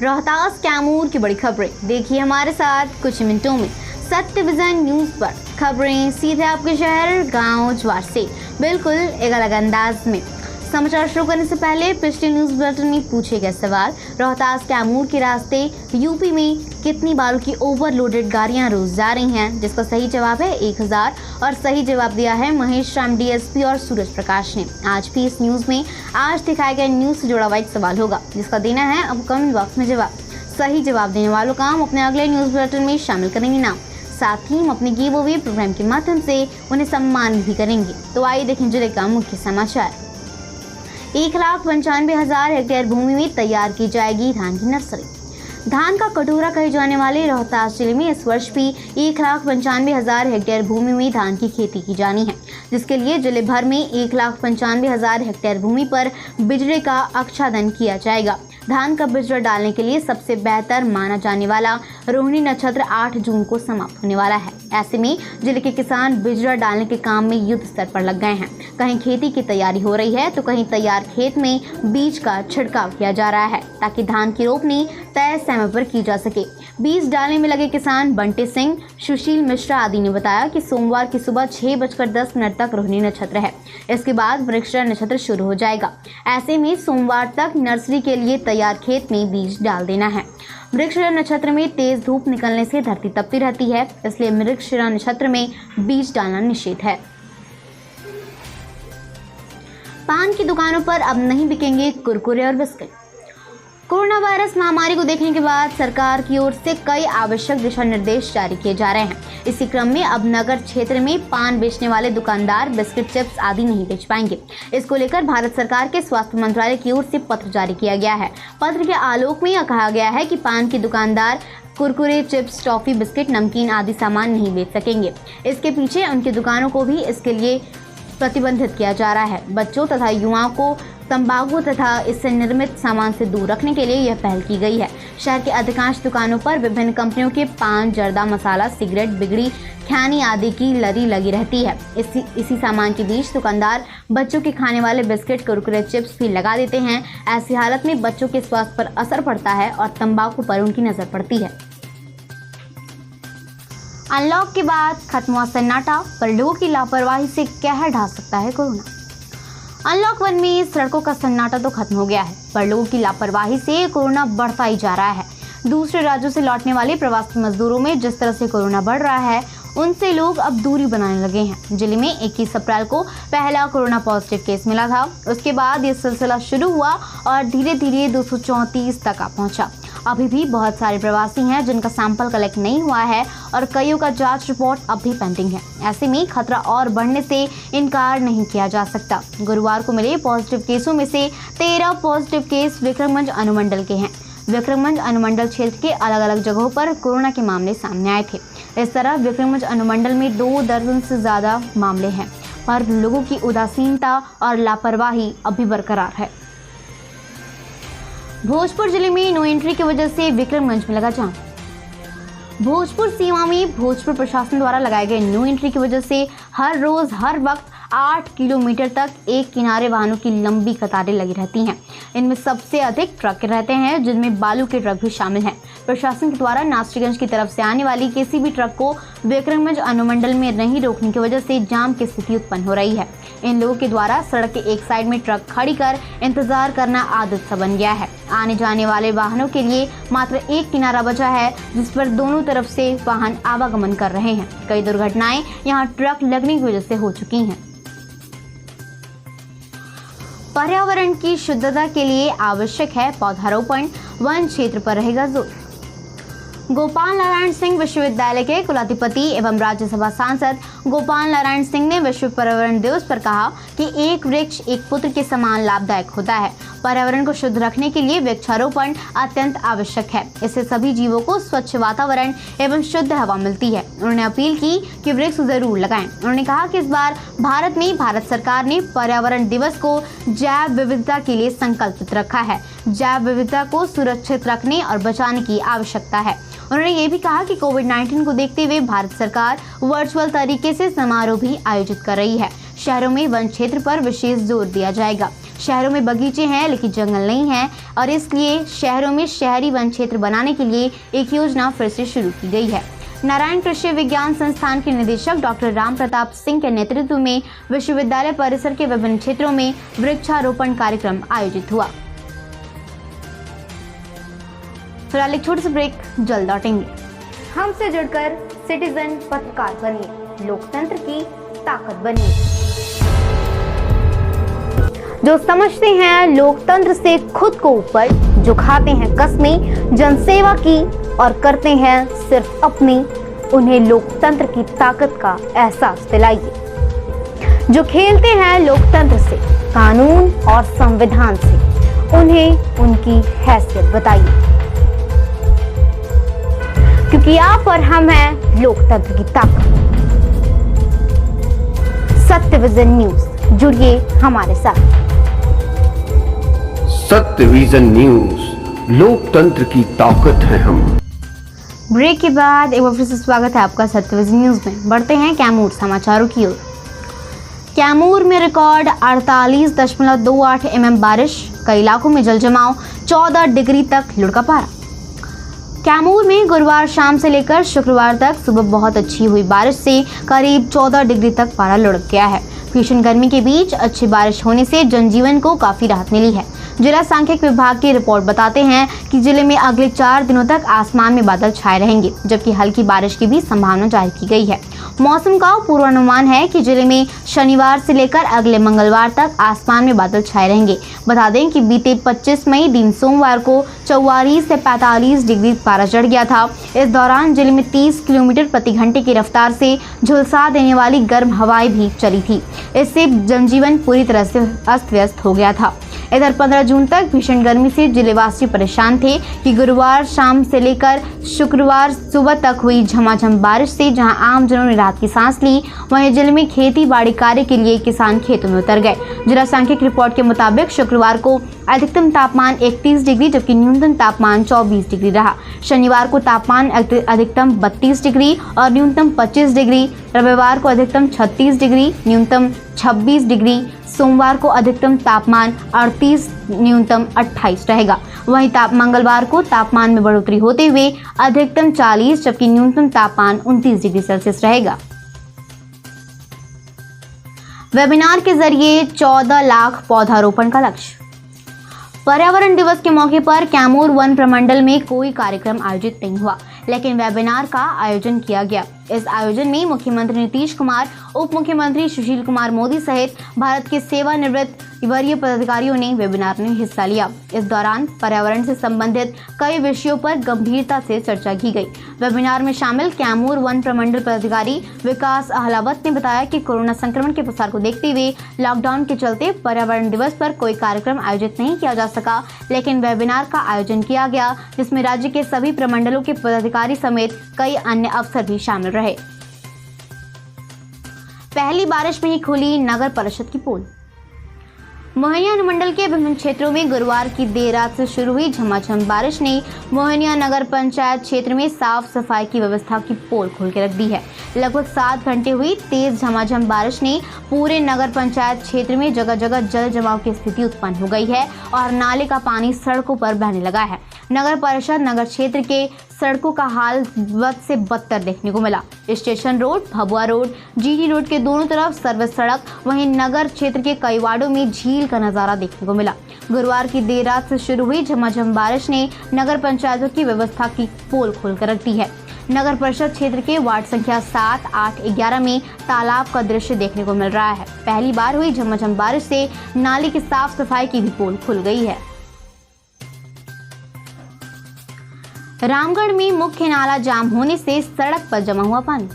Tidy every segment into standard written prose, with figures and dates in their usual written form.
रोहतास कैमूर की बड़ी खबरें देखिए हमारे साथ कुछ मिनटों में। सत्य विजन न्यूज पर खबरें सीधे आपके शहर गांव ज्वार से, बिल्कुल एक अलग अंदाज में। समाचार शुरू करने से पहले पिछले न्यूज बुलेटिन में पूछे गए सवाल, रोहतास कैमूर के रास्ते यूपी में कितनी बालू की ओवरलोडेड गाड़ियां रोज जा रही हैं, जिसका सही जवाब है 1000 और सही जवाब दिया है महेश राम डीएसपी और सूरज प्रकाश ने। आज भी इस न्यूज में आज दिखाए गए न्यूज से जुड़ा हुआ एक सवाल होगा, जिसका देना है अब कमेंट बॉक्स में जवाब। सही जवाब देने वालों का हम अपने अगले न्यूज बुलेटिन में शामिल करेंगे नाम, साथ ही हम अपने गिव अवे प्रोग्राम के माध्यम से उन्हें सम्मान भी करेंगे। तो आइए देखें जिले का मुख्य समाचार। 1,95,000 हेक्टेयर भूमि में तैयार की जाएगी धान की नर्सरी। धान का कटोरा कहे जाने वाले रोहतास जिले में इस वर्ष भी 1,95,000 हेक्टेयर भूमि में धान की खेती की जानी है, जिसके लिए जिले भर में 1,95,000 हेक्टेयर भूमि पर बिजरे का आच्छादन किया जाएगा। धान का बिजरा डालने के लिए सबसे बेहतर माना जाने वाला रोहिणी नक्षत्र 8 जून को समाप्त होने वाला है। ऐसे में जिले के किसान बिजरा डालने के काम में युद्ध स्तर पर लग गए हैं। कहीं खेती की तैयारी हो रही है तो कहीं तैयार खेत में बीज का छिड़काव किया जा रहा है, ताकि धान की रोपनी तय समय पर की जा सके। बीज डालने में लगे किसान बंटी सिंह, सुशील मिश्रा आदि ने बताया कि सोमवार की सुबह 6:10 तक रोहिणी नक्षत्र है। इसके बाद वृक्षरा नक्षत्र शुरू हो जाएगा। ऐसे में सोमवार तक नर्सरी के लिए तैयार खेत में बीज डाल देना है। मृगशिरा नक्षत्र में तेज धूप निकलने से धरती तपती रहती है, इसलिए मृगशिरा नक्षत्र में बीज डालना निषेध है। पान की दुकानों पर अब नहीं बिकेंगे कुरकुरे और बिस्किट। कोरोना वायरस महामारी को देखने के बाद सरकार की ओर से कई आवश्यक दिशा निर्देश जारी किए जा रहे हैं। इसी क्रम में अब नगर क्षेत्र में पान बेचने वाले दुकानदार बिस्किट, चिप्स आदि नहीं बेच पाएंगे। इसको लेकर भारत सरकार के स्वास्थ्य मंत्रालय की ओर से पत्र जारी किया गया है। पत्र के आलोक में यह कहा गया है कि पान के दुकानदार कुरकुरे, चिप्स, टॉफी, बिस्किट, नमकीन आदि सामान नहीं बेच सकेंगे। इसके पीछे उनकी दुकानों को भी इसके लिए प्रतिबंधित किया जा रहा है। बच्चों तथा युवाओं को तंबाकू तथा इससे निर्मित सामान से दूर रखने के लिए यह पहल की गई है। शहर के अधिकांश दुकानों पर विभिन्न कंपनियों के पान, जर्दा, मसाला, सिगरेट, बिगड़ी, खैनी आदि की लरी लगी रहती है। इसी सामान के बीच दुकानदार बच्चों के खाने वाले बिस्किट, कुरकुरे, चिप्स भी लगा देते हैं। ऐसी हालत में बच्चों के स्वास्थ्य पर असर पड़ता है और तंबाकू पर उनकी नजर पड़ती है। अनलॉक के बाद खत्म हुआ सन्नाटा, पर लोगों की लापरवाही से कहर ढा सकता है कोरोना। अनलॉक 1 में सड़कों का सन्नाटा तो खत्म हो गया है, पर लोगों की लापरवाही से कोरोना बढ़ता ही जा रहा है। दूसरे राज्यों से लौटने वाले प्रवासी मजदूरों में जिस तरह से कोरोना बढ़ रहा है, उनसे लोग अब दूरी बनाने लगे हैं। जिले में 21 अप्रैल को पहला कोरोना पॉजिटिव केस मिला था। उसके बाद ये सिलसिला शुरू हुआ और धीरे धीरे 234 तक आ पहुंचा। अभी भी बहुत सारे प्रवासी हैं जिनका सैंपल कलेक्ट नहीं हुआ है और कईयों का जांच रिपोर्ट अब भी पेंडिंग है। ऐसे में खतरा और बढ़ने से इनकार नहीं किया जा सकता। गुरुवार को मिले पॉजिटिव केसों में से 13 पॉजिटिव केस विक्रमगंज अनुमंडल के हैं। विक्रमगंज अनुमंडल क्षेत्र के अलग अलग जगहों पर कोरोना के मामले सामने आए थे। इस तरह विक्रमगंज अनुमंडल में 2 दर्जन से ज्यादा मामले हैं, पर लोगों की उदासीनता और लापरवाही अभी बरकरार है। भोजपुर जिले में नो एंट्री की वजह से विक्रमगंज में लगा जाम। भोजपुर सीमा में भोजपुर प्रशासन द्वारा लगाए गए नो एंट्री की वजह से हर रोज हर वक्त 8 किलोमीटर तक एक किनारे वाहनों की लंबी कतारें लगी रहती हैं। इनमें सबसे अधिक ट्रक रहते हैं, जिनमें बालू के ट्रक भी शामिल हैं। प्रशासन के द्वारा नासरीगंज की तरफ से आने वाली किसी भी ट्रक को विक्रमगंज अनुमंडल में नहीं रोकने की वजह से जाम की स्थिति उत्पन्न हो रही है। इन लोगों के द्वारा सड़क के एक साइड में ट्रक खड़ी कर इंतजार करना आदत सा बन गया है। आने जाने वाले वाहनों के लिए मात्र एक किनारा बचा है, जिस पर दोनों तरफ से वाहन आवागमन कर रहे हैं। कई दुर्घटनाएं यहां ट्रक लगने की वजह से हो चुकी हैं। पर्यावरण की शुद्धता के लिए आवश्यक है पौधारोपण, वन क्षेत्र पर रहेगा जोर। गोपाल नारायण सिंह विश्वविद्यालय के कुलाधिपति एवं राज्यसभा सांसद गोपाल नारायण सिंह ने विश्व पर्यावरण दिवस पर कहा कि एक वृक्ष एक पुत्र के समान लाभदायक होता है। पर्यावरण को शुद्ध रखने के लिए वृक्षारोपण अत्यंत आवश्यक है। इससे सभी जीवों को स्वच्छ वातावरण एवं शुद्ध हवा मिलती है। उन्होंने अपील की कि वृक्ष जरूर लगाएं। उन्होंने कहा कि इस बार भारत सरकार ने पर्यावरण दिवस को जैव विविधता के लिए संकल्पित रखा है। जैव विविधता को सुरक्षित रखने और बचाने की आवश्यकता है। उन्होंने ये भी कहा कि कोविड-19 को देखते हुए भारत सरकार वर्चुअल तरीके से समारोह भी आयोजित कर रही है। शहरों में वन क्षेत्र पर विशेष जोर दिया जाएगा। शहरों में बगीचे हैं लेकिन जंगल नहीं है और इसलिए शहरों में शहरी वन क्षेत्र बनाने के लिए एक योजना फिर से शुरू की गई है। नारायण कृषि विज्ञान संस्थान के निदेशक डॉक्टर राम प्रताप सिंह के नेतृत्व में विश्वविद्यालय परिसर के विभिन्न क्षेत्रों में वृक्षारोपण कार्यक्रम आयोजित हुआ। फिलहाल एक छोटे से ब्रेक, जल्द लौटेंगे। हमसे जुड़कर सिटीजन पत्रकार बनिए, लोकतंत्र की ताकत बनिए। जो समझते हैं लोकतंत्र से खुद को ऊपर, जो खाते हैं कस्में जनसेवा की और करते हैं सिर्फ अपनी, उन्हें लोकतंत्र की ताकत का एहसास दिलाइए। जो खेलते हैं लोकतंत्र से, कानून और संविधान से, उन्हें उनकी हैसियत बताइए, क्योंकि आप और हम हैं लोकतंत्र की ताकत। सत्य विजन न्यूज, जुड़िए हमारे साथ। सत्य विजन न्यूज, लोकतंत्र की ताकत है हम। ब्रेक के बाद एक बार फिर से स्वागत है आपका सत्य विजन न्यूज में। बढ़ते हैं कैमूर समाचारों की ओर। कैमूर में रिकॉर्ड 48.28 mm बारिश, कई इलाकों में जल जमाव, 14 डिग्री तक लुढ़का पारा। कैमूर में गुरुवार शाम से लेकर शुक्रवार तक सुबह बहुत अच्छी हुई बारिश से करीब 14 डिग्री तक पारा लुढ़क गया है। भीषण गर्मी के बीच अच्छी बारिश होने से जनजीवन को काफी राहत मिली है। जिला सांख्यिकी विभाग की रिपोर्ट बताते हैं कि जिले में अगले 4 दिनों तक आसमान में बादल छाए रहेंगे, जबकि हल्की बारिश की भी संभावना जाहिर की गई है। मौसम का पूर्वानुमान है कि जिले में शनिवार से लेकर अगले मंगलवार तक आसमान में बादल छाए रहेंगे। बता दें कि बीते 25 मई दिन सोमवार को 44 से 45 डिग्री पारा चढ़ गया था। इस दौरान जिले में 30 किलोमीटर प्रति घंटे की रफ्तार से झुलसा देने वाली गर्म हवाएं भी चली थी। इससे जनजीवन पूरी तरह से अस्त व्यस्त हो गया था। इधर 15 जून तक भीषण गर्मी से जिलेवासी परेशान थे कि गुरुवार शाम से लेकर शुक्रवार सुबह तक हुई झमाझम बारिश से जहां आम जनों ने राहत की सांस ली, वहीं जिले में खेती बाड़ी कार्य के लिए किसान खेतों में उतर गए। जिला सांख्यिकी रिपोर्ट के मुताबिक शुक्रवार को अधिकतम तापमान 31 डिग्री जबकि न्यूनतम तापमान 24 डिग्री रहा। शनिवार को तापमान अधिकतम 32 डिग्री और न्यूनतम 25 डिग्री, रविवार को अधिकतम 36 डिग्री न्यूनतम 26 डिग्री, सोमवार को अधिकतम तापमान 38 न्यूनतम 28 रहेगा। वहीं मंगलवार को तापमान में बढ़ोतरी होते हुए अधिकतम 40 जबकि न्यूनतम तापमान 29 डिग्री सेल्सियस रहेगा। वेबिनार के जरिए 14 लाख पौधारोपण का लक्ष्य। पर्यावरण दिवस के मौके पर कैमूर वन प्रमंडल में कोई कार्यक्रम आयोजित नहीं हुआ, लेकिन वेबिनार का आयोजन किया गया। इस आयोजन में मुख्यमंत्री नीतीश कुमार, उप मुख्यमंत्री सुशील कुमार मोदी सहित भारत के सेवानिवृत्त वरीय पदाधिकारियों ने वेबिनार में हिस्सा लिया। इस दौरान पर्यावरण से संबंधित कई विषयों पर गंभीरता से चर्चा की गई। वेबिनार में शामिल कैमूर वन प्रमंडल पदाधिकारी विकास अहलावत ने बताया कि कोरोना संक्रमण के प्रसार को देखते हुए लॉकडाउन के चलते पर्यावरण दिवस पर कोई कार्यक्रम आयोजित नहीं किया जा सका, लेकिन वेबिनार का आयोजन किया गया जिसमें राज्य के सभी प्रमंडलों के पदाधिकारी समेत कई अन्य अफसर भी शामिल रहे। पहली बारिश में ही खुली नगर परिषद की पोल। मोहनिया अनुमंडल के विभिन्न क्षेत्रों में गुरुवार की देर रात से शुरू हुई झमाझम बारिश ने मोहनिया नगर पंचायत क्षेत्र में साफ सफाई की व्यवस्था की पोल खोल के रख दी है। लगभग 7 घंटे हुई तेज झमाझम बारिश ने पूरे नगर पंचायत क्षेत्र में जगह जगह जल जमाव की स्थिति उत्पन्न हो गई है और नाले का पानी सड़कों पर बहने लगा है। नगर परिषद नगर क्षेत्र के सड़कों का हाल बद से बदतर देखने को मिला। Station road, Bhabua road, GT road के दोनों तरफ सर्विस सड़क, वहीं नगर क्षेत्र के कई वार्डों में झील का नजारा देखने को मिला। गुरुवार की देर रात से शुरू हुई झमाझम बारिश ने नगर पंचायतों की व्यवस्था की पोल खोलकर रख दी है। नगर परिषद क्षेत्र के वार्ड संख्या 7, 8, 11 में तालाब का दृश्य देखने को मिल रहा है। पहली बार हुई झमाझम बारिश से नाली की साफ सफाई की भी पोल खुल गई है। रामगढ़ में मुख्य नाला जाम होने से सड़क पर जमा हुआ पानी।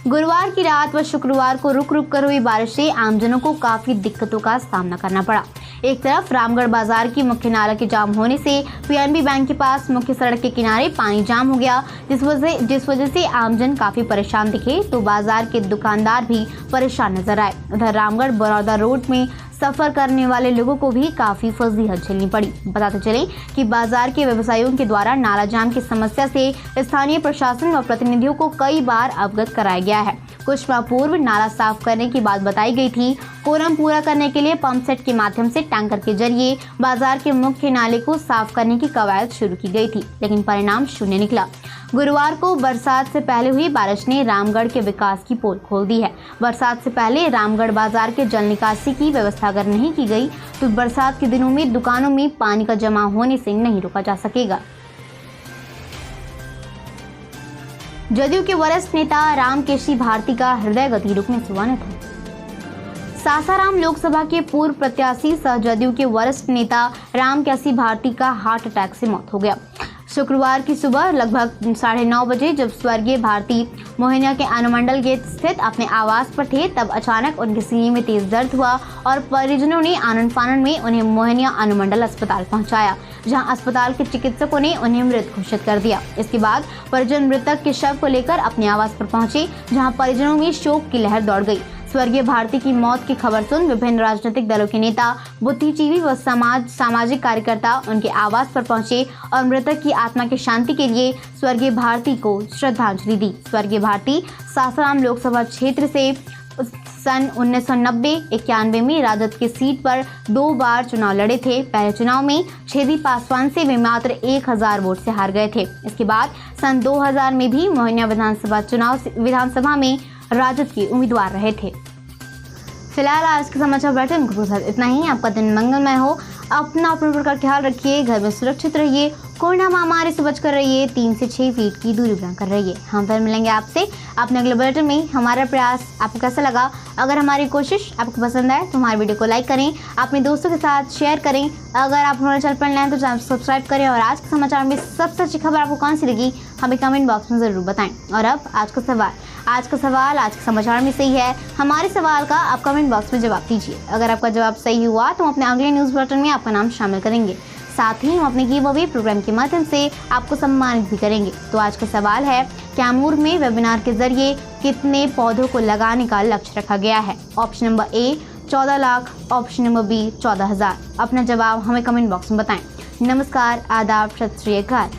गुरुवार की रात व शुक्रवार को रुक रुक कर हुई बारिश से आमजनों को काफी दिक्कतों का सामना करना पड़ा। एक तरफ रामगढ़ बाजार की मुख्य नाला के जाम होने से पीएनबी बैंक के पास मुख्य सड़क के किनारे पानी जाम हो गया, जिस वजह से आमजन काफी परेशान दिखे तो बाजार के दुकानदार भी परेशान नजर आए। उधर रामगढ़ बड़ौदा रोड में सफर करने वाले लोगों को भी काफी फजीहत झेलनी पड़ी। बताते चले कि बाजार के व्यवसायियों के द्वारा नाला जाम की समस्या से स्थानीय प्रशासन व प्रतिनिधियों को कई बार अवगत कराया गया है। कुछ माह पूर्व नाला साफ करने की बात बताई गई थी, कोरम पूरा करने के लिए पंप सेट के माध्यम से टैंकर के जरिए बाजार के मुख्य नाले को साफ करने की कवायद शुरू की गई थी, लेकिन परिणाम शून्य निकला। गुरुवार को बरसात से पहले हुई बारिश ने रामगढ़ के विकास की पोल खोल दी है। बरसात से पहले रामगढ़ बाजार के जल निकासी की व्यवस्था अगर नहीं की गई तो बरसात के दिनों में दुकानों में पानी का जमा होने से नहीं रोका जा सकेगा। जदयू के वरिष्ठ नेता रामकेशी भारती का हृदय गति रुकने से हुआ निधन। सासाराम लोकसभा के पूर्व प्रत्याशी सह जदयू के वरिष्ठ नेता रामकेशी भारती का हार्ट अटैक से मौत हो गया। शुक्रवार की सुबह लगभग 9:30 बजे जब स्वर्गीय भारती मोहनिया के अनुमंडल गेट स्थित अपने आवास पर थे, तब अचानक उनके सीने में तेज दर्द हुआ और परिजनों ने आनन फानन में उन्हें मोहनिया अनुमंडल अस्पताल पहुंचाया, जहां अस्पताल के चिकित्सकों ने उन्हें मृत घोषित कर दिया। इसके बाद परिजन मृतक के शव को लेकर अपने आवास पर पहुंचे, जहां परिजनों में शोक की लहर दौड़ गई। स्वर्गीय भारती की मौत की खबर सुन विभिन्न राजनीतिक दलों के नेता, बुद्धिजीवी व सामाजिक कार्यकर्ता उनके आवास पर पहुंचे और मृतक की आत्मा की शांति के लिए स्वर्गीय भारती को श्रद्धांजलि दी। स्वर्गीय भारती सासाराम लोकसभा क्षेत्र से सन 1990-91 में राजद की सीट पर 2 बार चुनाव लड़े थे। पहले चुनाव में छेदी पासवान से वे मात्र 1000 वोट से हार गए थे। इसके बाद सन 2000 में भी मोहनिया विधानसभा में राजद के उम्मीदवार रहे थे। फिलहाल आज के समाचार बुलेटिन को साथ इतना ही। आपका दिन मंगलमय हो। अपना का ख्याल रखिए, घर में सुरक्षित रहिए, कोरोना महामारी से बचकर रहिए, 3 से 6 फीट की दूरी बनाकर रहिए। हम फिर मिलेंगे आपसे अपने अगले बुलेटिन में। हमारा प्रयास आपको कैसा लगा? अगर हमारी कोशिश आपको पसंद आए तो हमारे वीडियो को लाइक करें, अपने दोस्तों के साथ शेयर करें। अगर आप हमारे चैनल पर नए हैं तो चैनल को सब्सक्राइब करें और आज के समाचार में सबसे अच्छी खबर आपको कौन सी लगी हमें कमेंट बॉक्स में ज़रूर बताएं। और अब आज का सवाल आज के समाचार में सही है। हमारे सवाल का आप कमेंट बॉक्स में जवाब दीजिए। अगर आपका जवाब सही हुआ तो हम अपने अगले न्यूज़ बुलेटिन में आपका नाम शामिल करेंगे। साथ ही हम अपने गिव अवे प्रोग्राम के माध्यम से आपको सम्मानित भी करेंगे। तो आज का सवाल है, कैमूर में वेबिनार के जरिए कितने पौधों को लगाने का लक्ष्य रखा गया है? Option number A 14 lakh, option number B 14,000। अपना जवाब हमें कमेंट बॉक्स में बताएं। नमस्कार, आदाब, सत श्री अकाल।